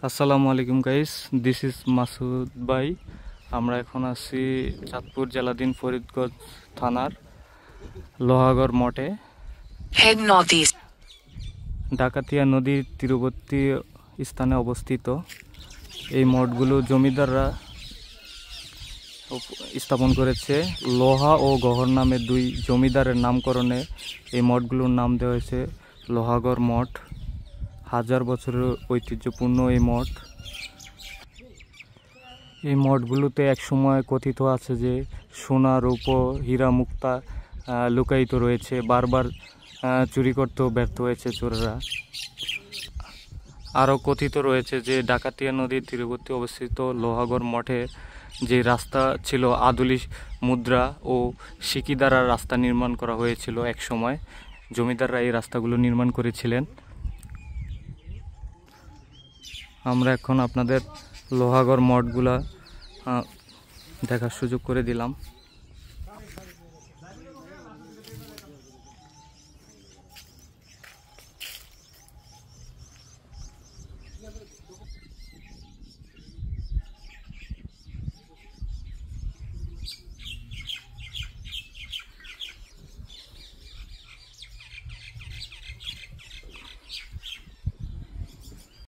আসসালামু আলাইকুম guys, this is Masud ভাই। আমরা এখন আছি চাঁদপুর জেলাধীন ফরিদগঞ্জ থানার লোহাগড় মঠে। Head northeast. ডাকাতিয়া নদীর তীরবর্তী স্থানে অবস্থিত এই মঠগুলো জমিদাররা স্থাপন করেছে। লোহা ও গহর নামে দুই জমিদারের নামকরণে এই মঠগুলোর নাম দেওয়া হয়েছে লোহাগড় মঠ। হাজার বছরের ঐতিহ্যপূর্ণ এই মঠ। এই মঠগুলোতে একসময় কথিত আছে যে সোনা, রূপো, হীরা, মুক্তা লুকায়িত রয়েছে। বারবার চুরি করতেও ব্যর্থ হয়েছে চোরেরা। আরও কথিত রয়েছে যে ডাকাতিয়া নদীর তীরবর্তী অবস্থিত লোহাগড় মঠে যে রাস্তা ছিল, আদুলি মুদ্রা ও সিকি দ্বারা রাস্তা নির্মাণ করা হয়েছিল। এক সময় জমিদাররা এই রাস্তাগুলো নির্মাণ করেছিলেন। আমরা এখন আপনাদের লোহাগড় মঠগুলা দেখার সুযোগ করে দিলাম।